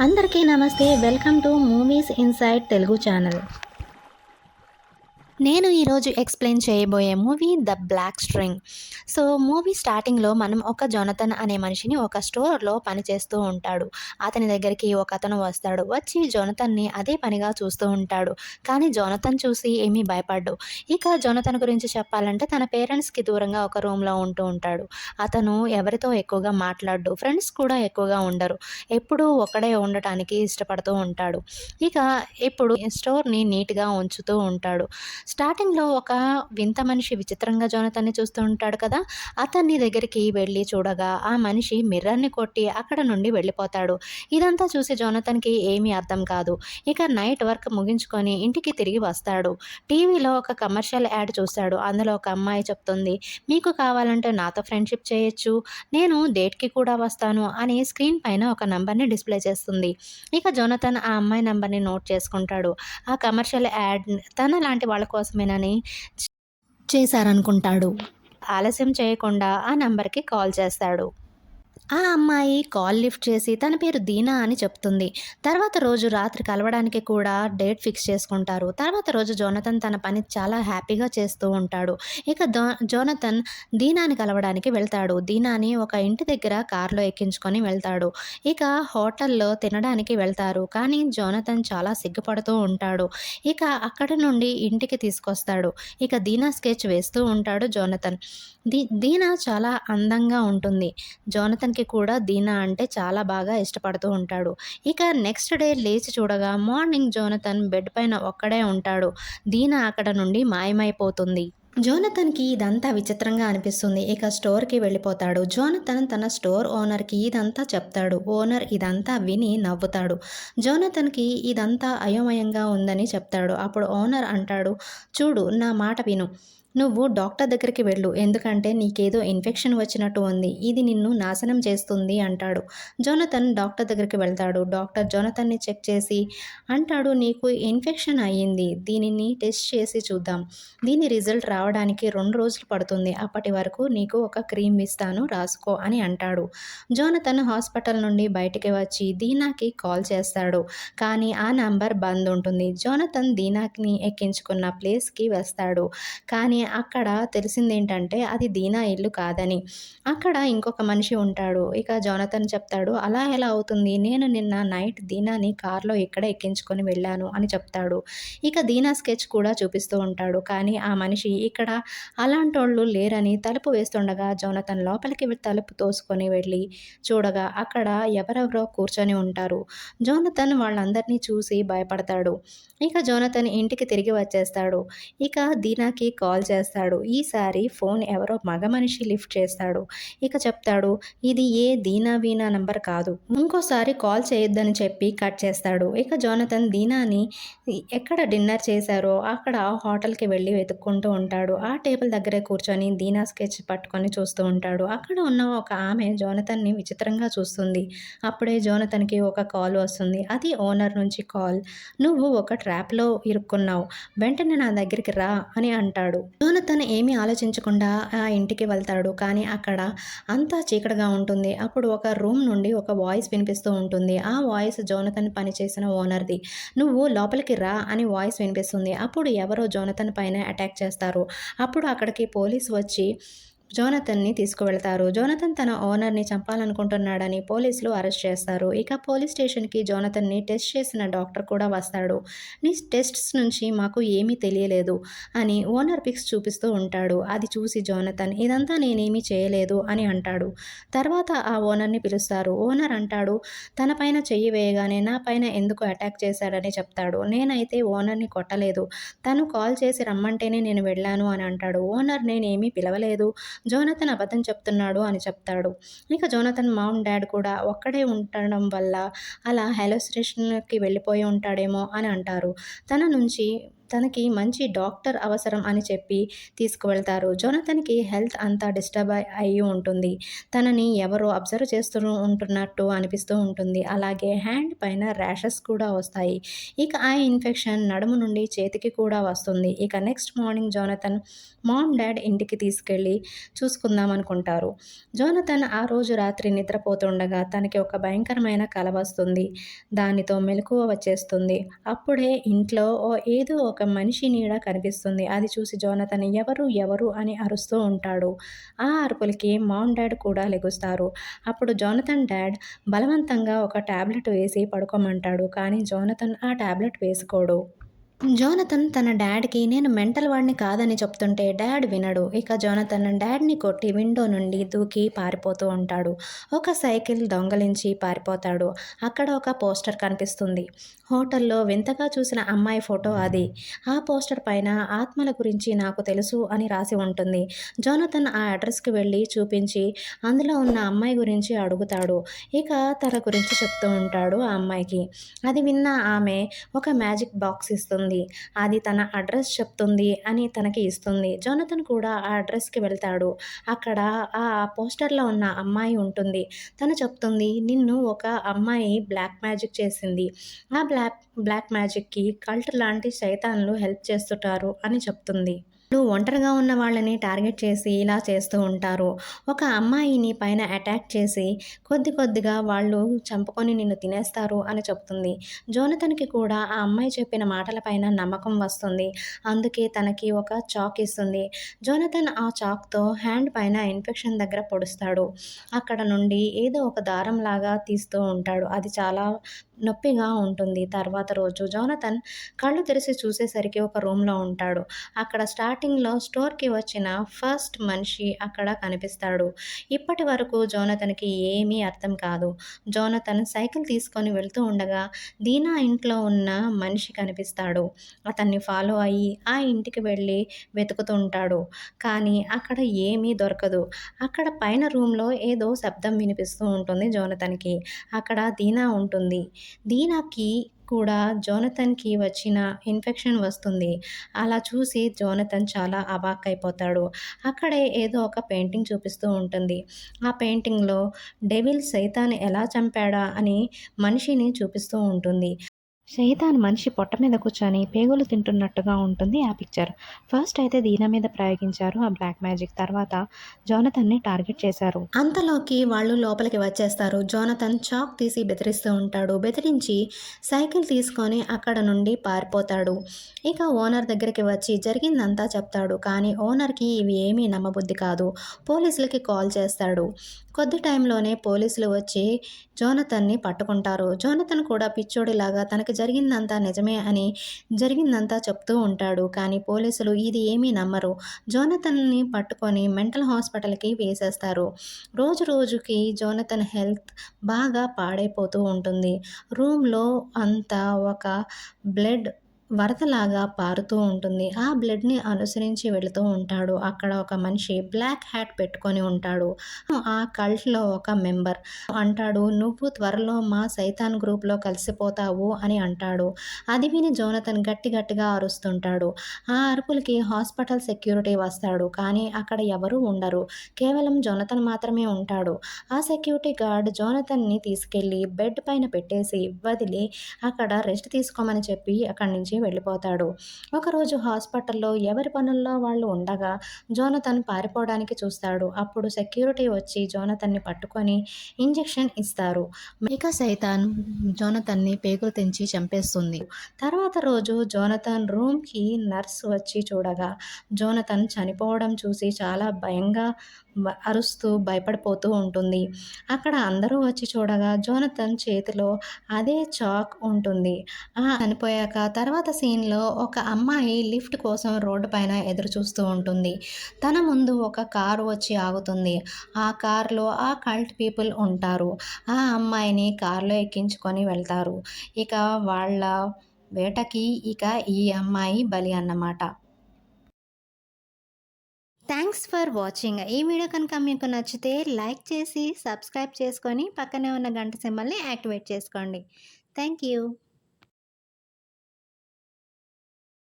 అందరికీ నమస్తే. Welcome to movies inside Telugu channel. నేను ఈరోజు ఎక్స్ప్లెయిన్ చేయబోయే movie the black string. So movie స్టార్టింగ్లో మనం ఒక జోనథన్ అనే మనిషిని ఒక స్టోర్లో పనిచేస్తూ ఉంటాడు. అతని దగ్గరికి ఒక అతను వస్తాడు. వచ్చి జోనథన్ని అదే పనిగా చూస్తూ ఉంటాడు. కానీ జోనథన్ చూసి ఏమీ భయపడ్డు. ఇక జోనథన్ గురించి చెప్పాలంటే తన పేరెంట్స్కి దూరంగా ఒక రూమ్లో ఉంటూ ఉంటాడు. అతను ఎవరితో ఎక్కువగా మాట్లాడు, ఫ్రెండ్స్ కూడా ఎక్కువగా ఉండరు. ఎప్పుడూ ఒక్కడే ఉండటానికి ఇష్టపడుతూ ఉంటాడు. ఇక ఇప్పుడు స్టోర్ని నీట్గా ఉంచుతూ ఉంటాడు. స్టార్టింగ్లో ఒక వింత మనిషి విచిత్రంగా జోనథన్ని చూస్తూ ఉంటాడు కదా. అతన్ని దగ్గరికి వెళ్ళి చూడగా ఆ మనిషి మిర్రర్ని కొట్టి అక్కడ నుండి వెళ్ళిపోతాడు. ఇదంతా చూసి జోనథన్కి ఏమీ అర్థం కాదు. ఇక నైట్ వర్క్ ముగించుకొని ఇంటికి తిరిగి వస్తాడు. టీవీలో ఒక కమర్షియల్ యాడ్ చూస్తాడు. అందులో ఒక అమ్మాయి చెప్తుంది, మీకు కావాలంటే నాతో ఫ్రెండ్షిప్ చేయొచ్చు, నేను డేట్కి కూడా వస్తాను అని స్క్రీన్ పైన ఒక నంబర్ని డిస్ప్లే చేస్తుంది. ఇక జోనథన్ ఆ అమ్మాయి నంబర్ని నోట్ చేసుకుంటాడు. ఆ కమర్షియల్ యాడ్ తన లాంటి వాళ్ళ కోసమేనని చేశారనుకుంటాడు. ఆలస్యం చేయకుండా ఆ నంబర్కి కాల్ చేస్తాడు. ఆ అమ్మాయి కాల్ లిఫ్ట్ చేసి తన పేరు దీనా అని చెప్తుంది. తర్వాత రోజు రాత్రి కలవడానికి కూడా డేట్ ఫిక్స్ చేసుకుంటారు. తర్వాత రోజు జోనథన్ తన పని చాలా హ్యాపీగా చేస్తూ ఉంటాడు. ఇక జోనథన్ దీనాని కలవడానికి వెళ్తాడు. దీనాని ఒక ఇంటి దగ్గర కారులో ఎక్కించుకొని వెళ్తాడు. ఇక హోటల్లో తినడానికి వెళ్తారు. కానీ జోనథన్ చాలా సిగ్గుపడుతూ ఉంటాడు. ఇక అక్కడ నుండి ఇంటికి తీసుకొస్తాడు. ఇక దీనా స్కెచ్ వేస్తూ ఉంటాడు జోనథన్. దీనా చాలా అందంగా ఉంటుంది. జోనథన్కి కూడా దీనా అంటే చాలా బాగా ఇష్టపడుతూ ఉంటాడు. ఇక నెక్స్ట్ డే లేచి చూడగా మార్నింగ్ జోనథన్ బెడ్ పైన ఒక్కడే ఉంటాడు. దీనా అక్కడ నుండి మాయమైపోతుంది. జోనథన్కి ఇదంతా విచిత్రంగా అనిపిస్తుంది. ఇక స్టోర్కి వెళ్ళిపోతాడు. జోనథన్ తన స్టోర్ ఓనర్కి ఇదంతా చెప్తాడు. ఓనర్ ఇదంతా విని నవ్వుతాడు. జోనథన్కి ఇదంతా అయోమయంగా ఉందని చెప్తాడు. అప్పుడు ఓనర్ అంటాడు, చూడు నా మాట విను, నువ్వు డాక్టర్ దగ్గరికి వెళ్ళు, ఎందుకంటే నీకేదో ఇన్ఫెక్షన్ వచ్చినట్టు ఉంది, ఇది నిన్ను నాశనం చేస్తుంది అంటాడు. జోనథన్ డాక్టర్ దగ్గరికి వెళ్తాడు. డాక్టర్ జోనథన్ని చెక్ చేసి అంటాడు, నీకు ఇన్ఫెక్షన్ అయ్యింది, దీనిని టెస్ట్ చేసి చూద్దాం, దీని రిజల్ట్ రావడానికి 2 రోజులు పడుతుంది, అప్పటి వరకు నీకు ఒక క్రీమ్ ఇస్తాను, రాసుకో అని అంటాడు. జోనథన్ హాస్పిటల్ నుండి బయటికి వచ్చి దీనాకి కాల్ చేస్తాడు. కానీ ఆ నంబర్ బంద్ ఉంటుంది. జోనథన్ దీనాకి ఎక్కించుకున్న ప్లేస్కి వస్తాడు. కానీ అక్కడ తెలిసిందేంటంటే అది దీనా ఇల్లు కాదని. అక్కడ ఇంకొక మనిషి ఉంటాడు. ఇక జోనథన్ చెప్తాడు, అలా ఎలా అవుతుంది, నేను నిన్న నైట్ దీనాని కార్లో ఇక్కడే ఎక్కించుకొని వెళ్ళాను అని చెప్తాడు. ఇక దీనా స్కెచ్ కూడా చూపిస్తూ ఉంటాడు. కానీ ఆ మనిషి ఇక్కడ అలాంటోళ్ళు లేరని తలుపు వేస్తుండగా జోనథన్ లోపలికి తలుపు తోసుకొని వెళ్ళి చూడగా అక్కడ ఎవరెవరో కూర్చొని ఉంటారు. జోనథన్ వాళ్ళందరినీ చూసి భయపడతాడు. ఇక జోనథన్ ఇంటికి తిరిగి వచ్చేస్తాడు. ఇక దీనాకి కాల్ చేస్తాడు. ఈసారి ఫోన్ ఎవరో మగ మనిషి లిఫ్ట్ చేస్తాడు. ఇక చెప్తాడు, ఇది ఏ దీనా వీనా నంబర్ కాదు, ఇంకోసారి కాల్ చేయొద్దని చెప్పి కట్ చేస్తాడు. ఇక జోనథన్ దీనాని ఎక్కడ డిన్నర్ చేశారో అక్కడ హోటల్కి వెళ్ళి వెతుక్కుంటూ ఉంటాడు. ఆ టేబుల్ దగ్గరే కూర్చొని దీనా స్కెచ్ పట్టుకొని చూస్తూ ఉంటాడు. అక్కడ ఉన్న ఒక ఆమె జోనథన్ని విచిత్రంగా చూస్తుంది. అప్పుడే జోనథన్కి ఒక కాల్ వస్తుంది. అది ఓనర్ నుంచి కాల్. నువ్వు ఒక ట్రాప్లో ఇరుక్కున్నావు, వెంటనే నా దగ్గరికి రా అని అంటాడు. జోనథన్ ఏమీ ఆలోచించకుండా ఆ ఇంటికి వెళ్తాడు. కానీ అక్కడ అంతా చీకటిగా ఉంటుంది. అప్పుడు ఒక రూమ్ నుండి ఒక వాయిస్ వినిపిస్తూ ఉంటుంది. ఆ వాయిస్ జోనథన్ పనిచేసిన ఓనర్ది. నువ్వు లోపలికి రా అని వాయిస్ వినిపిస్తుంది. అప్పుడు ఎవరో జోనథన్ పైన అటాక్ చేస్తారు. అప్పుడు అక్కడికి పోలీస్ వచ్చి జోనథన్ని తీసుకువెళ్తారు. జోనథన్ తన ఓనర్ని చంపాలనుకుంటున్నాడని పోలీసులు అరెస్ట్ చేస్తారు. ఇక పోలీస్ స్టేషన్కి జోనథన్ని టెస్ట్ చేసిన డాక్టర్ కూడా వస్తాడు. నీ టెస్ట్స్ నుంచి మాకు ఏమీ తెలియలేదు అని ఓనర్ పిక్స్ చూపిస్తూ ఉంటాడు. అది చూసి జోనథన్ ఇదంతా నేనేమీ చేయలేదు అని అంటాడు. తర్వాత ఆ ఓనర్ని పిలుస్తారు. ఓనర్ అంటాడు, తన పైన చెయ్యి వేయగానే నా పైన ఎందుకు అటాక్ చేశాడని చెప్తాడు. నేనైతే ఓనర్ని కొట్టలేదు, తను కాల్ చేసి రమ్మంటేనే నేను వెళ్ళాను అని అంటాడు. ఓనర్ నేనేమీ పిలవలేదు, జోనథన్ అబద్ధం చెప్తున్నాడు అని చెప్తాడు. ఇక జోనథన్ మామ్ డాడ్ కూడా ఒక్కడే ఉండడం వల్ల అలా హెలోసినేషన్కి వెళ్ళిపోయి ఉంటాడేమో అని అంటారు. తన నుంచి తనకి మంచి డాక్టర్ అవసరం అని చెప్పి తీసుకువెళ్తారు. జోనతన్‌కి హెల్త్ అంతా డిస్టర్బ్ అయ్యి ఉంటుంది. తనని ఎవరో అబ్జర్వ్ చేస్తూ ఉంటున్నట్టు అనిపిస్తూ ఉంటుంది. అలాగే హ్యాండ్ పైన ర్యాషెస్ కూడా వస్తాయి. ఇక ఆ ఇన్ఫెక్షన్ నడుము నుండి చేతికి కూడా వస్తుంది. ఇక next morning Jonathan mom, dad ఇంటికి తీసుకెళ్ళి చూసుకుందామనుకుంటారు. జోనతన్ ఆ రోజు రాత్రి నిద్రపోతుండగా తనకి ఒక భయంకరమైన కల వస్తుంది. దానితో మెలకువ వచ్చేస్తుంది. అప్పుడే ఇంట్లో ఏదో ఒక మనిషి నీడ కనిపిస్తుంది. అది చూసి జోనతన్ ఎవరు ఎవరు అని అరుస్తూ ఉంటాడు. ఆ అరుపులకి మామ్, డాడ్ కూడా లెగుస్తారు. అప్పుడు జోనతన్ డాడ్ బలవంతంగా ఒక టాబ్లెట్ వేసి పడుకోమంటాడు. కానీ జోనతన్ ఆ టాబ్లెట్ వేసుకోడు. జోనతన్ తన డాడ్‌కి నేను మెంటల్ వాడిని కాదని చెప్తుంటే డాడ్ వినడు. ఇక జోనతన్ డాడ్‌ని కొట్టి విండో నుండి దూకి పారిపోతూ ఉంటాడు. ఒక సైకిల్ దొంగలించి పారిపోతాడు. అక్కడ ఒక పోస్టర్ కనిపిస్తుంది. హోటల్‌లో వింతగా చూసిన అమ్మాయి ఫోటో అది. ఆ పోస్టర్ పైన ఆత్మల గురించి నాకు తెలుసు అని రాసి ఉంటుంది. జోనతన్ ఆ అడ్రస్‌కి వెళ్ళి చూపించి అందులో ఉన్న అమ్మాయి గురించి అడుగుతాడు. ఇక తన గురించి చెప్తూ ఉంటాడు ఆ అమ్మాయికి. అది విన్న ఆమె ఒక మ్యాజిక్ బాక్స్ ఇస్తుంది. అది తన అడ్రస్ చెప్తుంది అని తనకి ఇస్తుంది. జోనతన్ కూడా ఆ అడ్రస్‌కి వెళ్తాడు. అక్కడ ఆ పోస్టర్‌లో ఉన్న అమ్మాయి ఉంటుంది. తను చెప్తుంది, "నిన్ను ఒక అమ్మాయి బ్లాక్ మ్యాజిక్ చేసింది. ఆ బ్లాక్ మ్యాజిక్‌కి కల్ట్ లాంటి శైతాన్లు హెల్ప్ చేస్తుంటారు" అని చెప్తుంది. వాళ్ళు ఒంటరిగా ఉన్న వాళ్ళని టార్గెట్ చేసి ఇలా చేస్తూ ఉంటారు. ఒక అమ్మాయిని పైన అటాక్ చేసి కొద్ది కొద్దిగా వాళ్ళు చంపుకొని నిన్ను తినేస్తారు అని చెప్తుంది. జోనతన్‌కి కూడా ఆ అమ్మాయి చెప్పిన మాటల పైన నమ్మకం వస్తుంది. అందుకే తనకి ఒక చాక్ ఇస్తుంది. జోనతన్ ఆ చాక్‌తో హ్యాండ్ పైన ఇన్ఫెక్షన్ దగ్గర పొడుస్తాడు. అక్కడ నుండి ఏదో ఒక దారంలాగా తీస్తూ ఉంటాడు. అది చాలా నొప్పిగా ఉంటుంది. తర్వాత రోజు జోనతన్ కళ్ళు తెరిసి చూసేసరికి ఒక రూమ్‌లో ఉంటాడు. అక్కడ స్టార్టింగ్‌లో స్టోర్‌కి వచ్చిన ఫస్ట్ మనిషి అక్కడ కనిపిస్తాడు. ఇప్పటి వరకు జోనతన్‌కి ఏమీ అర్థం కాదు. జోనతన్ సైకిల్ తీసుకొని వెళ్తూ ఉండగా దీనా ఇంట్లో ఉన్న మనిషి కనిపిస్తాడు. అతన్ని ఫాలో అయ్యి ఆ ఇంటికి వెళ్ళి వెతుకుతుంటాడు. కానీ అక్కడ ఏమీ దొరకదు. అక్కడ పైన రూమ్‌లో ఏదో శబ్దం వినిపిస్తూ ఉంటుంది జోనతన్‌కి. అక్కడ దీనా ఉంటుంది. దీనాకి కూడా జోనతన్‌కి వచ్చిన ఇన్ఫెక్షన్ వస్తుంది. అలా చూసి జోనతన్ చాలా అవాక్కయిపోతాడు. అక్కడే ఏదో ఒక పెయింటింగ్ చూపిస్తూ ఉంటుంది. ఆ పెయింటింగ్‌లో డెవిల్ సైతాన్ ఎలా చంపాడా అని మనిషిని చూపిస్తూ ఉంటుంది. షైతాన్ మనిషి పొట్ట మీద కూర్చొని పేగులు తింటున్నట్టుగా ఉంటుంది ఆ పిక్చర్. ఫస్ట్ అయితే దీనా మీద ప్రయోగించారు ఆ బ్లాక్ మ్యాజిక్. తర్వాత జోనతన్‌ని టార్గెట్ చేశారు. అంతలోకి వాళ్ళు లోపలికి వచ్చేస్తారు. జోనతన్ చాక్ తీసి బెదిరిస్తూ ఉంటాడు. బెదిరించి సైకిల్ తీసుకొని అక్కడ నుండి పారిపోతాడు. ఇక ఓనర్ దగ్గరికి వచ్చి జరిగిందంతా చెప్తాడు. కానీ ఓనర్‌కి ఇవి ఏమీ నమ్మబుద్ధి కాదు. పోలీసులకి కాల్ చేస్తాడు. కొద్ది టైంలోనే పోలీసులు వచ్చి జోనతన్‌ని పట్టుకుంటారు. జోనతన్ కూడా పిచ్చోడిలాగా తనకి జరిగిందంతా నిజమే అని జరిగిందంతా చెప్తూ ఉంటాడు. కానీ పోలీసులు ఇది ఏమీ నమ్మరు. జోనతన్‌ని పట్టుకొని మెంటల్ హాస్పిటల్‌కి వేసేస్తారు. రోజు రోజుకి జోనతన్ హెల్త్ బాగా పాడైపోతూ ఉంటుంది. రూమ్‌లో అంతా ఒక బ్లడ్ వరదలాగా పారుతూ ఉంటుంది. ఆ బ్లడ్‌ని అనుసరించి వెళుతూ ఉంటాడు. అక్కడ ఒక మనిషి బ్లాక్ హ్యాట్ పెట్టుకొని ఉంటాడు. ఆ కల్ట్‌లో ఒక మెంబర్ అంటాడు, "నువ్వు త్వరలో మా సైతాన్ గ్రూప్‌లో కలిసిపోతావు" అని అంటాడు. అది విని జోనతన్ గట్టి గట్టిగా అరుస్తుంటాడు. ఆ అరుపులకి హాస్పిటల్ సెక్యూరిటీ వస్తాడు. కానీ అక్కడ ఎవరూ ఉండరు. కేవలం జోనతన్ మాత్రమే ఉంటాడు. ఆ సెక్యూరిటీ గార్డ్ జోనతన్‌ని తీసుకెళ్ళి బెడ్ పైన పెట్టేసి వదిలి అక్కడ రెస్ట్ తీసుకోమని చెప్పి అక్కడి నుంచి వెళ్ళిపోతాడు. ఒకరోజు హాస్పిటల్‌లో ఎవరి పనుల్లో వాళ్ళు ఉండగా జోనతన్ పారిపోవడానికి చూస్తాడు. అప్పుడు సెక్యూరిటీ వచ్చి జోనతన్‌ని పట్టుకొని ఇంజెక్షన్ ఇస్తారు. ఇక సైతాన్ జోనతన్‌ని పేగులు తెంచి చంపేస్తుంది. తర్వాత రోజు జోనతన్ రూమ్‌కి నర్స్ వచ్చి చూడగా జోనతన్ చనిపోవడం చూసి చాలా భయంగా అరుస్తూ భయపడిపోతూ ఉంటుంది. అక్కడ అందరూ వచ్చి చూడగా జోనతన్ చేతిలో అదే చాక్ ఉంటుంది. చనిపోయాక తర్వాత సీన్‌లో ఒక అమ్మాయి లిఫ్ట్ కోసం రోడ్డు పైన ఎదురు చూస్తూ ఉంటుంది. తన ముందు ఒక కారు వచ్చి ఆగుతుంది. ఆ కార్‌లో ఆ కల్ట్ పీపుల్ ఉంటారు. ఆ అమ్మాయిని కార్‌లో ఎక్కించుకొని వెళ్తారు. ఇక వాళ్ళ వేటకి ఇక ఈ అమ్మాయి బలి అన్నమాట. Thanks for watching. ఈ వీడియో కనుక మీకు నచ్చితే లైక్ చేసి, సబ్స్క్రైబ్ చేసుకొని పక్కనే ఉన్న గంట సింబల్‌ని యాక్టివేట్ చేసుకోండి. Thank you.